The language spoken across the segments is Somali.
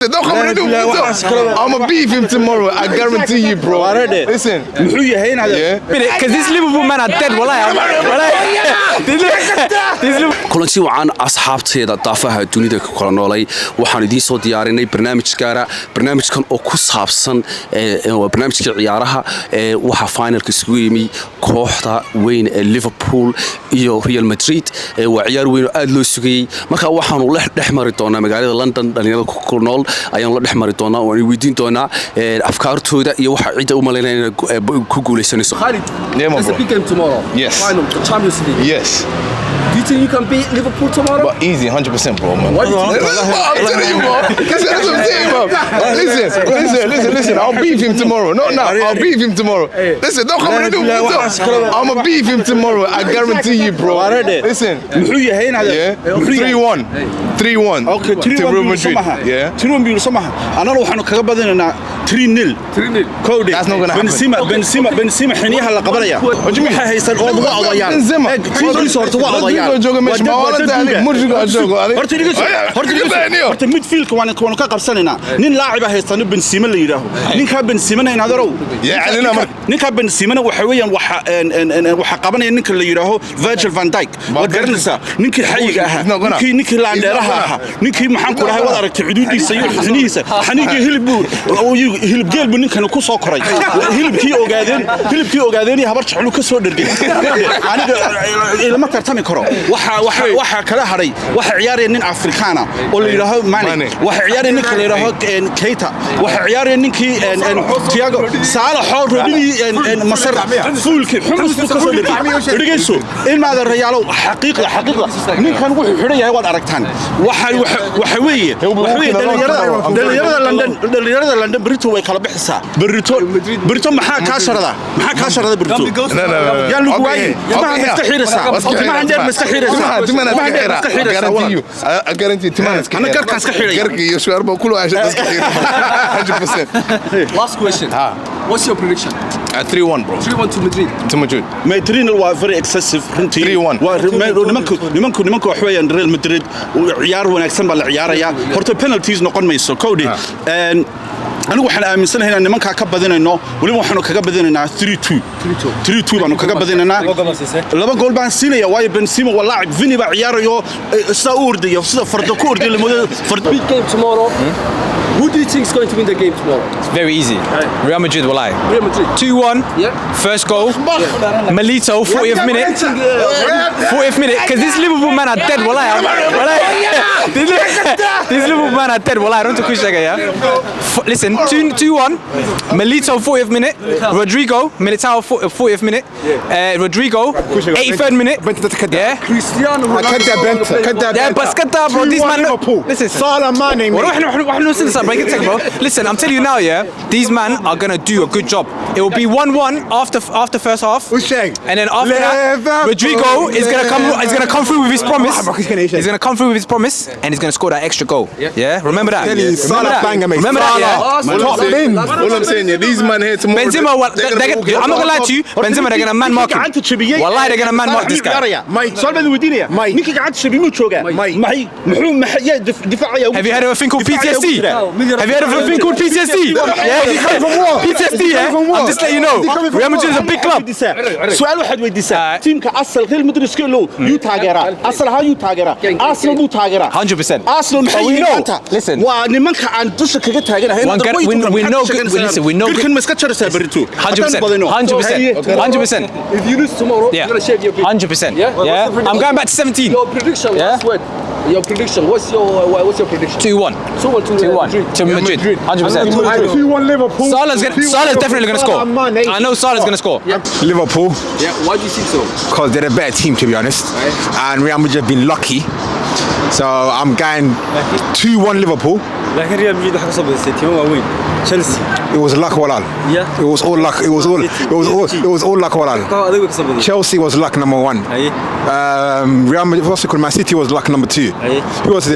Don't come and do it. I'm gonna beat him tomorrow. I guarantee you, bro. Listen. Because this Liverpool man are dead. kulanti wacan asxaabteeda daafaha dunida ka kala noolay waxaan idin soo diyaarinay barnaamijkan oo ku saabsan barnaamijka ciyaaraha waxa finalka isugu yimi kooxda weyn ee Liverpool iyo Real Madrid waa ciyaar weyn oo aad loo sugayay marka waxaanu la dhexmari doonaa magaalada London dhalinyarada ku kala nool ayaan la dhexmari doonaa oo ay weydiin doonaa afkaartooda iyo waxa cid u maleynayaan ku guuleysanayso Khalid, there's a big game tomorrow. Yes. Final, the Champions League. Yes. Do you think you can beat Liverpool tomorrow? But easy, 100%, bro, man. What do you think? I'm telling you, bro. That's what I'm saying, bro. Listen. I'll beat him tomorrow. Not now. I'll beat him tomorrow. Listen, don't come and do it. I'm gonna beat him tomorrow. I guarantee you, bro. Listen. Yeah. 3-1. 3-1. Okay, to Real Madrid. Yeah. 3-1 بيقولوا سماها. أنا لو حنو كجبدنا 3-0. 3-0. كودي. That's not gonna happen. بنسيما حنيها اللي قبلها. What do you mean? هيصير أوضاع ضيان. بنزيما. تيجي صورت واحد ضيان. horta midfield waan ka qabsanayna nin laacib ah haystana Benzema la yiraahdo ninka Benzema inaa daro ninka Benzema waxa weeyaan waxa qabanaya ninka la yiraahdo Virgil van Dijk wad garanaysaa ninkii xayiga ah ninkii laandheeraha ah ninkii maxaan ku dhahay wad aragtay xuduudiisa iyo xinihiisa xaniga hilib geelbu ninkan ku soo koray hilibkii ogaadeen habar jeclu ka soo dhargay aniga ilma tartami karo waxa kala haray waxa ciyaaraya nin Afrikaana oo la yiraahdo Mane waxa ciyaaraya ninka la yiraahdo Keita waxa ciyaaraya ninkii Thiago Salah Rodri Masar fuulki xumus ka soo dhigayso ilmaada Real xaqiiqda ninkan wuxuu xidhayaa wad aragtaan waxa weeye dhalinyarada London Brito way kala bixisaa Brito maxaa ka sharada Brito yaa lagu waayay ma mustahiraysa I guarantee you. أنا كركاس كحيري. كركي يشوار بقوله عشان بس كحيري. 100%. Last question. What's your prediction? 3-1, bro. 3-1 to Madrid. To Madrid. Madrid was very excessive. 3-1. nimanku waxweeyaan Real Madrid ciyaar wanaagsan baa la ciyaaraya. Horta penalties noqon mayso Cody. anigu waxaan aaminsanahay in nimanka ka badinayno waliba waxaanu kaga badinaynaa 3-2 baanu kaga badinaynaa laba gool baan siinaya waayo Benzema waa laacib Vini baa ciyaarayo sida urdiyo sida fardo ku urdiyo big game tomorrow. Who do you think is going to win the game tomorrow? It's very easy. Real Madrid will lie. Real Madrid. 2-1. Yeah. First goal. Melito, 40th minute. 40th minute. Because this Liverpool man are dead. These Liverpool man are dead. I don't know. Listen, 2-1. Melito, 40th minute. Rodrigo, Militao, 40th minute. Rodrigo, 83rd minute. Yeah. Cristiano Ronaldo. Yeah, but Skata, bro. These man. Listen. Salah Mane. Listen, I'm telling you now, yeah, these men are gonna do a good job. It will be 1-1 after first half, and then after that, Rodrigo is gonna come through with his promise. He's gonna come through with his promise, and he's gonna score that extra goal. Yeah, remember that. Remember that. Yeah. All I'm saying, these men here tomorrow. Benzema, I'm not gonna lie to you. Benzema, they're gonna man mark him. Wallahi, they're gonna man mark this guy. Have you heard of a thing called PTSD? Have you heard of a thing called PTSD? Yeah, PTSD, yeah? I'm just letting you know. Real Madrid is a big club. سؤال واحد ويديسا تيمك أصل غير مدري سكيلو يتاجرا أصل ها يتاجرا أصل مو تاجرا 100%. أصل محيي أنت listen ونمك عن دوش كذا تاجرا we know listen we know كل مسكتشر سابرتو 100% 100% If you lose tomorrow, you're gonna shave your beard. 100%. Yeah. I'm going back to 17. Your prediction, last word. Your prediction. What's your prediction? 2-1. 2-1 to Madrid. 100%. 2-1 Liverpool. Salah's definitely going to score. I know Salah's going to score. Liverpool. Yeah. Why do you think so? Because they're a better team, to be honest. And Real Madrid have been lucky. So I'm going 2-1 Liverpool. Chelsea. It was luck, walal. Yeah. It was all luck. It was all luck, walal. Chelsea was luck number 1. Real Madrid, what's it called? Man City was luck number 2. Who else?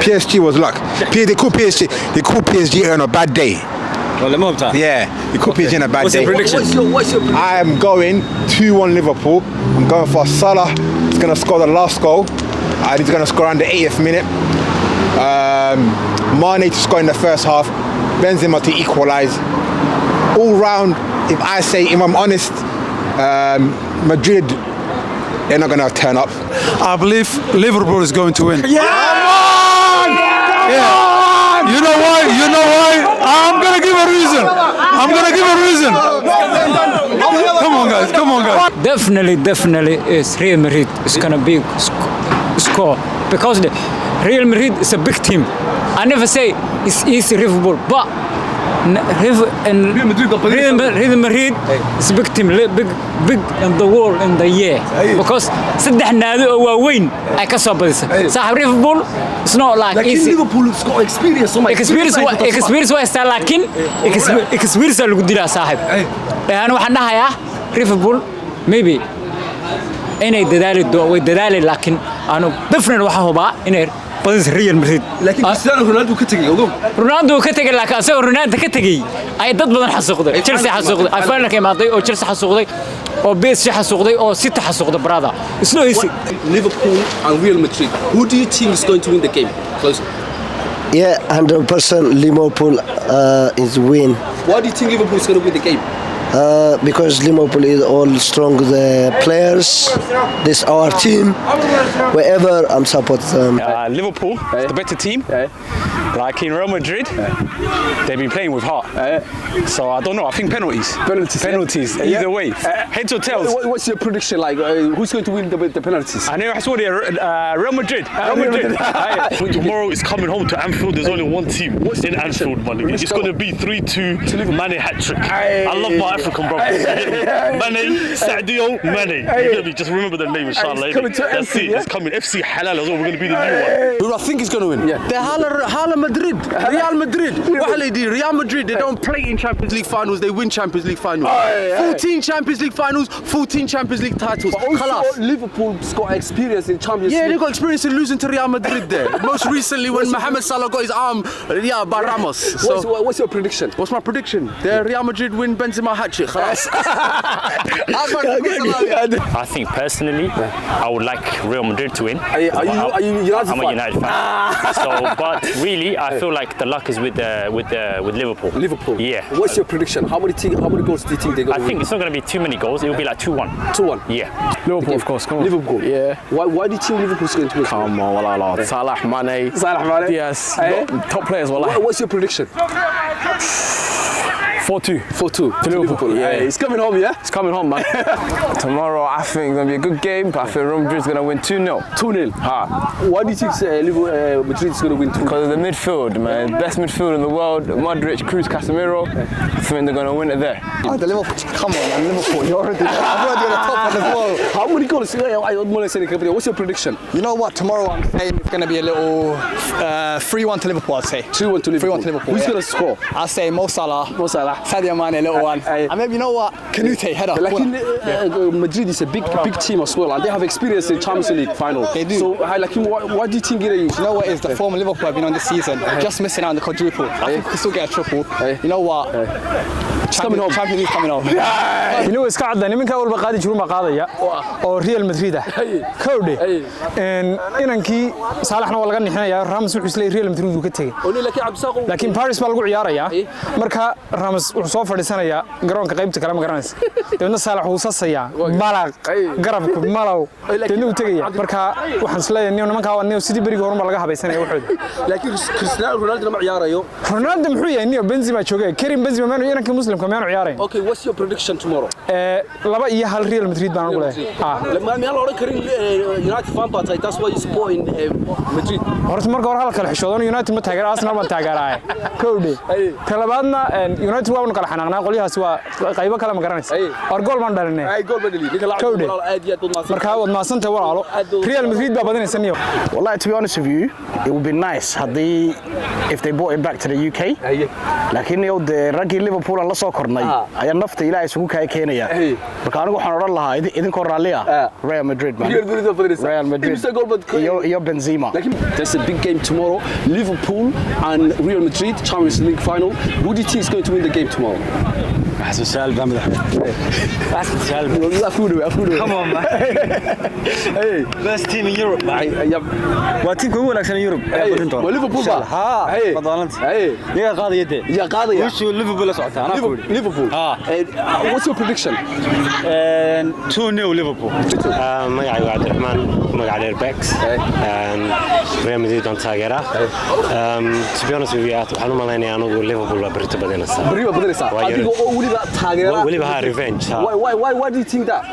PSG was luck. They call PSG on a bad day. Yeah, they call PSG on a bad day. What's your prediction? What's your prediction? I am going 2-1 Liverpool. I'm going for Salah. He's going to score the last goal. And he's going to score around the 80th minute. Mane to score in the first half, Benzema to equalise. All round, if I'm honest, Madrid, they're not going to turn up. I believe Liverpool is going to win. Yeah! You know why? I'm going to give a reason. Come on, guys. Definitely is Real Madrid is going to be score because the Real Madrid is a big team. I never say it's easy Liverpool, but Real Madrid is a big team, big in the world in the year because saddex naadi oo waaweyn ay ka soo badisay. Saaxiib Liverpool it's not like easy. Liverpool's got experience. Experience waa istaa laakiin experience lagu dilaa saaxiib. Aan waxaan dhahayaa Liverpool maybe inay dadaali laakiin aanu definitely waxa hubaa inay badis Real Madrid. laakiin Cristiano Ronaldo ka tagay odow. Ronaldo ka tagay laakiin asagoo Ronaldo ka tagay ay dad badan xasuuqday. Chelsea xasuuqday, Arsenal ka imaaday oo Chelsea xasuuqday, oo PSG xasuuqday, oo City xasuuqday brother. It's not easy. Liverpool and Real Madrid. Who do you think is going to win the game? Close. Yeah, 100% Liverpool is win. Why do you think Liverpool is going to win the game? Because Liverpool is all strong the players. This our team. Wherever I'm support them. Liverpool, the better team. Like in Real Madrid, they've been playing with heart. So I don't know. I think penalties. Either way, heads or tails. What's your prediction like? Who's going to win the penalties? I know. I saw Real Madrid. Tomorrow is coming home to Anfield. There's only one team in Anfield, man. It's going to be 3-2 Mane hat-trick. I love my African brothers. Mane, Sadio, Mane. Just remember the name, inshallah. That's it. It's coming. FC Halal as well. We're going to be the new one. Who do I think is going to win? The Hala Madrid. Real Madrid. Real Madrid, they don't play in Champions League finals, they win Champions League finals. 14 Champions League finals, 14 Champions League titles. Liverpool's got experience in Champions League. Yeah, they've got experience in losing to Real Madrid there. Most recently when Mohamed Salah got his arm, by Ramos. So, what's your prediction? What's my prediction? The Real Madrid win Benzema hat-trick. I think personally, I would like Real Madrid to win. Are you United I'm a United fan. But really, I feel like the luck is with Liverpool. Liverpool. Yeah. What's your prediction? How many goals do you think they're going to win? I think it's not going to be too many goals. It will be like 2-1. 2-1. Yeah. Liverpool, of course. Come on. Liverpool. Yeah. Why do you think Liverpool's going to win? Come on, Wallah. Salah, Mane. Yes. Top players, Wallah. What's your prediction? 4-2 to Liverpool. Yeah. It's coming home, yeah? It's coming home, man. Tomorrow, I think it's going to be a good game, but I think Real Madrid's going to win 2-0. 2-0. Why do you think Madrid is going to win 2-0? Because of the midfield, man. Best midfield in the world. Modric, Cruz, Casemiro. I think they're going to win it there. The Liverpool, come on, man, Liverpool. You're already the top as well. How many goals? What's your prediction? You know what? Tomorrow I'm saying it's going to be a little 3-1 to Liverpool, I'd say. 2-1 to Liverpool. 3-1 to Liverpool. Who's going to score? I'll say Mo Salah, Sadio Mane, a little one. And maybe, you know what? Kanute, head up. Madrid is a big team as well, and they have experience in Champions League final. They do. So, why do you think it is? You know what is the form of Liverpool have been on this season? Just missing out on the quadruple. I think we can still get a triple. You know what? Champions League coming home. You know, it's got the nimanka walba qaadi jiru ma qaadaya oo Real Madrid ah. Kowde. Inankii Salahna waa laga nixinaya Ramos wuxuu isleeyahay Real Madrid uu ka tagay. Laakiin Paris baa lagu ciyaaraya. Marka Ramos wuxuu soo fadhiisanaya garoonka qaybta kale ma garanaysa. Deedna Salah wuu sasaya malaq garabku malaw. Deedna uu tagaya. Marka waxaan isleeyahay nimanka waa niyo sidii bariga horma laga habaysanaya wuxuu. Laakiin Cristiano Ronaldo ma ciyaarayo. Ronaldo muxuu yahay niyo Benzema joogay. Karim Benzema ma inankii Muslim كمان عيارين. Okay, what's your prediction tomorrow? لبا إياه ريال مدريد بنقوله. لما ميال أوري كريم United fan party. That's why you support in Madrid. ورث مرة قرر هلا كله حشودون يونايتد متهجر أرسنال متهجر كودي. كلابنا يونايتد هو نقول حنا نقولها سوا قريبا كلام مقرنس. أرجول ما ندرني. جول بدلي. كودي. مركها ما سنت ورا ريال مدريد بابدين السنيو. Well, to be honest with you, it would be nice if they brought it back to the UK. لكن يود رجل ليفربول الله soo kornay ayaa nafta ilaahay isugu keenaya marka anigu waxaan oran lahaa idinko raaliya Real Madrid man Real Madrid iyo Benzema. There's a big game tomorrow, Liverpool and Real Madrid Champions League final. Who do you think is going to win the game? game tomorrow? حسن سالم محمد احمد حسن سالم أفكوده come on man hey best team in Europe وتيم كوي وناكسن يوروب وليفربول ها فضلت يا قاضي يدي يا قاضي وش ليفربول سعودة انا اقول ليفربول what's your prediction 2-0 ليفربول magacaygu cabdiraxmaan magaca dheer bex real madrid aan taageeraa to be honest with you waxaan u malaynayaa anigu liverpool waa berito badanaysaa adiga oo weliba taageera weliba ha revenge why do you think that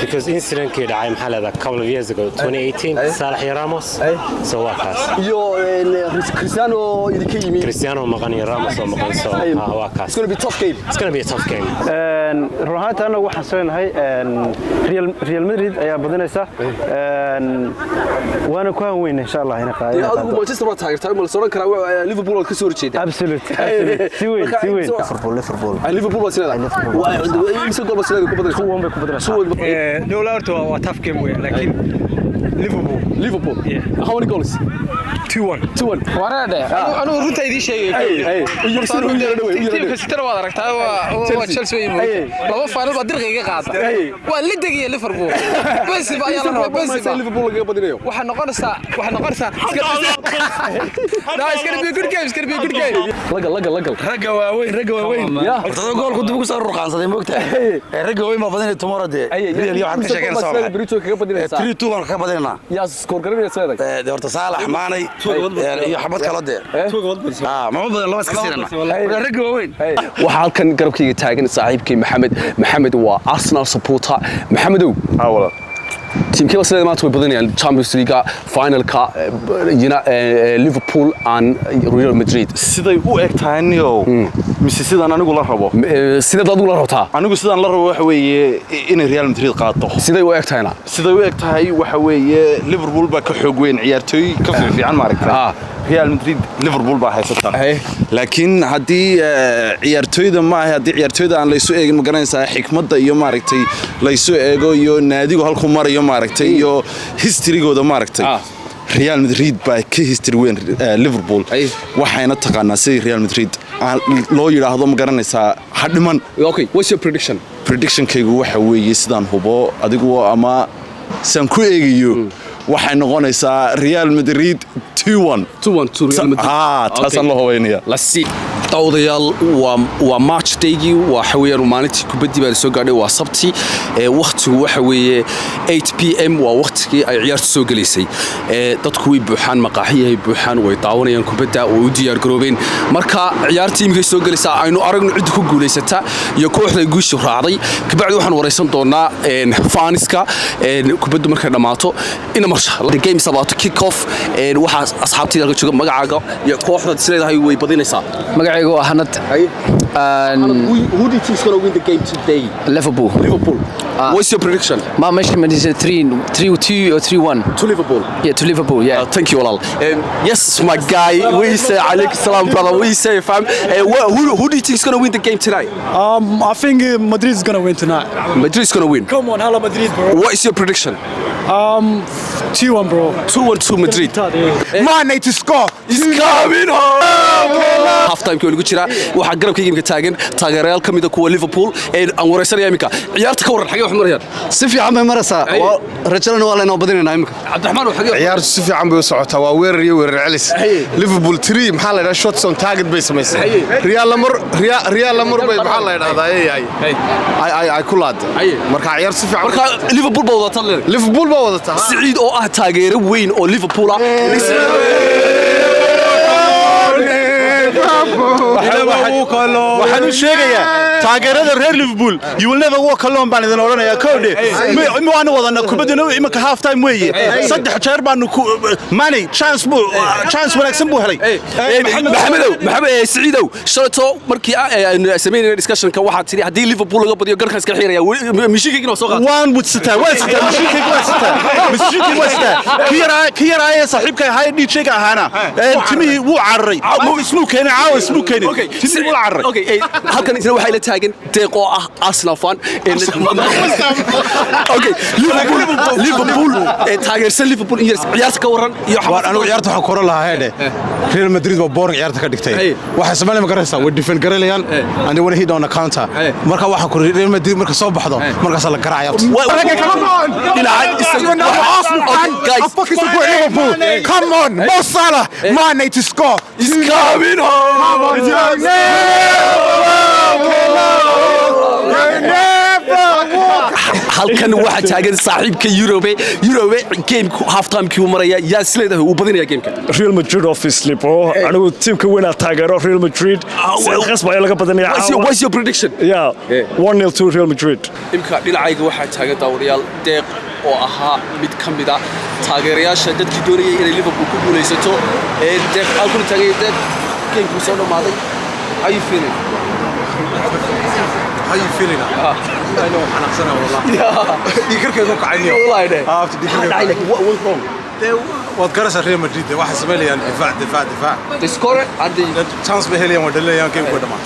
because incidentkii dhacay maxaa leedahay couple of years ago 2018 Salah iyo Ramos so waa kaas iyo Cristiano idinka yimi Cristiano maqan iyo Ramos oo maqan so waa kaas it's going to be a tough game ruuxaanta anagu waxaan soonahay Real Madrid ayaa badanaysa waana ku han weyn insha Allah ina qaado adigu Manchester waa taageertaa ma la soo karaa Liverpool oo ka soo horjeeda absolute si weyn Liverpool waa sidaa waa imse gool baa ku badanaysa no laarto waa tough game way laakiin Liverpool how many goals 2-1 warade anu runta idin sheegay tiimka sitara waad aragtaa waa Chelsea laba final baa dirqiga qaata waa la degay Liverpool bas baa ayaa la bas Liverpool laga badinayo waxa noqonaysa no it's going to be a good game lagal ragga waaweyn horta goolku dib ugu soo ruqaansaday moogtaa ragga waaweyn ma badanay tomorrow de real iyo waxaan ka sheekeynaa Brito kaga badinaysa 3-2 waan ka badinaa yaa score garanaysa horta Salah maanay iyo xabad kala dee ma badan laba iska siirana ragga waaweyn waxaa halkan garabkayga taagan saaxiibkay maxamed waa Arsenal supporter maxamedow teamkii wasleed maanta way badanayaan Champions League finalka Liverpool and Real Madrid siday u egtahay niyo mise sidaan anigu la rabo sidaad adigu la rabtaa anigu sidaan la rabo waxa weeye in Real Madrid qaato siday u egtahayna siday u egtahay waxa weeye Liverpool baa ka xoog weyn ciyaartooy ka fiican maaragtay Real Madrid Liverpool baa haysata laakiin hadii ciyaartooyda ma aha hadii ciyaartooyda aan la isu eegin ma garanaysaa xikmadda iyo maaragtay la isu eego iyo naadigu halku marayo maaragtay iyo historygooda maaragtay Real Madrid baa ka history weyn Liverpool waxayna taqaanaa si Real Madrid loo yiraahdo ma garanaysaa hadhiman okay what's your prediction-kaygu waxa weeye sidaan hubo adigu ama san ku eegayo waxay noqonaysaa Real Madrid 2-1 to Real Madrid taasan loo haweenaya let's see dawdayaal waa match day-gii waxa weeyaan maalintii kubaddi baa soo gaadhay waa sabti waqtigu waxa weeye 8 PM waa waqtigii ay ciyaartu soo galeysay dadku way buuxaan maqaaxiyahay buuxaan way daawanayaan kubadda oo u diyaar garoobeen marka ciyaartii imika soo galaysa aynu aragno cid ku guuleysata iyo kooxda guusha raacday kabacdi waxaan wareysan doonaa faaniska kubaddu markay dhamaato ina marsha the game is about to kick off waxa asxaabtayda jooga magacaaga iyo kooxda sideedahay way badinaysaa magacaygu waa Hanad who do you think is going to win the game today Liverpool what's your prediction my measurement is 3-2 or 3-1 to Liverpool to Liverpool thank you Walal yes my guy we say alaykum salam brother we say fam who do you think is going to win the game tonight I think Madrid is going to win tonight Madrid is going to win come on hello Madrid bro what is your prediction 2-1 bro 2-1 to Madrid man need to score he's coming home half time kii lagu jira waxa garabkayga imika taagan taageerayaal kamid ah kuwa Liverpool aan wareysanaya imika ciyaarta ka waran xagee wax marayaan si fiican bay maraysaa rajalana waa la inoo badinaynaa imika Cabdiraxmaan waxa ciyaartu si fiican bay u socotaa waa weerar iyo weerar celis Liverpool 3 maxaa la yiraahdaa shots on target bay sameysay Real lamar bay maxaa la yiraahdaa ay kulaad marka ciyaar si fiican marka Liverpool baa wadataa Liverpool baa wadataa Saciid oo ah taageero weyn oo Liverpool ah waxaan u sheegayaa taageerada reer Liverpool you will never walk alone baan idin oranayaa koodhe ma waan wadana kubadana imika half time weeye saddex jeer baan money chance wanaagsan buu helay maxamed Saciidow shalato markii aan sameynay discussion-ka waxa tiri hadii Liverpool laga badiyo garkan iska xiraya mishinkayga soo qaad waan budsitaa mishinkayga waa sitaa kiyaraaya saaxiibkay hay DJ-ga ahaana timihii wuu cararay ismuu keenay okay halkan isna waxay la taagan deeq oo ah Arsenal fan okay Liverpool taageersan Liverpool iyo ciyaarta ka waran iyo anigu ciyaarta waxa koro lahaa heede Real Madrid waa boring ciyaarta ka dhigtay waxa Soomaaliya ma garaysaa way defend gareeyaan and they want to hit on the counter marka waxa ku Real Madrid marka soo baxdo markaas la garaacayo Come on, Mo Salah, Mane to score. He's coming home. halkan waxa taagan saaxiibka Europe game half time kii maraya yaa isleedahay uu badinaya gameka Real Madrid obviously bro anigu teamka weyn taageero Real Madrid qasbaya laga badanaya what's your prediction yeah 1-0 to Real Madrid imka dhinacayga waxa taagan daawadayaal deeq oo ahaa mid kamid ah taageerayaasha dadkii doonayay inay Liverpool ku guuleysato deeq halkan taagay deeq gameka soo dhamaaday how you feeling How you feeling? I know I'm not والله. دي كركة ذوق عيني. والله ده. دي كركة. What went wrong? واتقرص ريال مدريد واحد زميلي يعني دفاع. They score it and the chance بهلي ودلنا يعني كيف قدامات.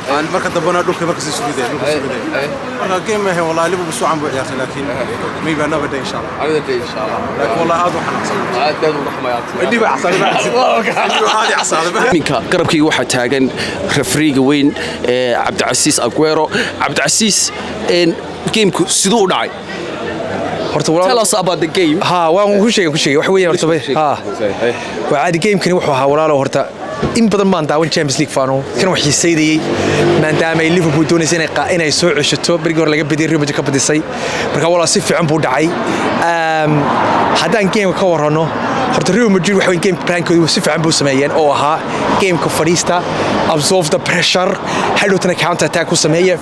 أنا مركز دبنا دول مركز السعودية. أنا كيم هي والله ليفربول بسوا عم بيعرف لكن maybe another day إن شاء الله. another day إن شاء الله. لكن والله هذا وحنا أحسن. هذا ورحمة يا أخي. عندي بحصل هذه أحسن. منك قربكي واحد تاجن رفريق وين عبد العزيز أجويرو عبد العزيز إن جيمك سدوا داعي. Tell us about the game. waan ku sheegay wax weeyaan horta waa caadi game-kani wuxuu ahaa walaalo horta in badan baan daawan Champions League final kan wax xiiseeyay maadaama ay Liverpool doonayeen inay soo ceshato berigor laga badiyay Real Madrid ka badisay marka walaal si fiican buu dhacay haddaan game ka warano horta Real Madrid waxa weyn game plan-koodu si fiican buu sameeyeen oo ahaa game-ka fadhiista absorb the pressure hadhowtana counter attack ku sameeya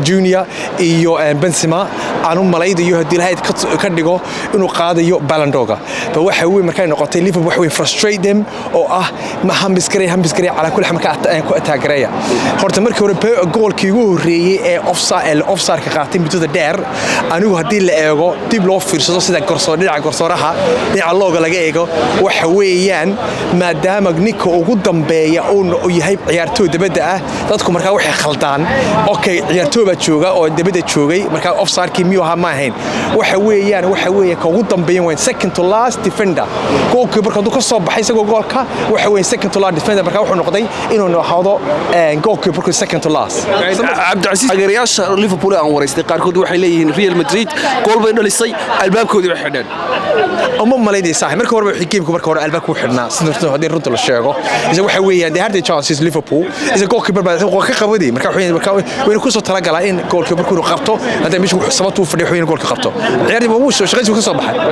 Junior iyo Benzema aanu malaydayo hadii lahayd ka dhigo inuu qaadayo Ballon d'Or ba waxa weyn markay noqotay Liverpool waxa weyn frustrate them oo ah ma hambis karey ala kulli xamka ku taageeraya horta markii hore goolkii ugu horeeyay ee offside ka qaatay midda dheer anigu hadii la eego dib loo fiirsado sida garsooraha dhinaca looga laga eego waxa weeyaan maadaama ninka ugu dambeeya oo yahay ciyaartoy dibadda ah dadku markaa waxay khaldaan okay ciyaartoy baa jooga oo dibadda joogay markaa offside-kii miyuu ahaa ma ahayn waxa weeyaan ka ugu dambeeyan waa second to last defender goolkii markaa uu ka soo baxay isagoo goolka waxa weeyaan second to last defender markaa wuxuu noqday inuu noqdo goalkeeper markaa second to last Abdi Aziz taageerayaasha Liverpool aan wareystay qaarkood waxay leeyihiin Real Madrid gool bay dhalisay albaabkoodii way xidheen ama malaydii saaxiib marka hore wixii geemku marka hore albaabku xidhnaa sidoo hadii runta la sheego isaga waxa weeyaan they had the chances Liverpool isaga goalkeeper baa ka qabaday marka way ku soo talagalay in goalkeeper ku qabto hadda meeshu sababtu fadhiyo in goolka qabto ciyaartii buu shaqadiisu ka soo baxay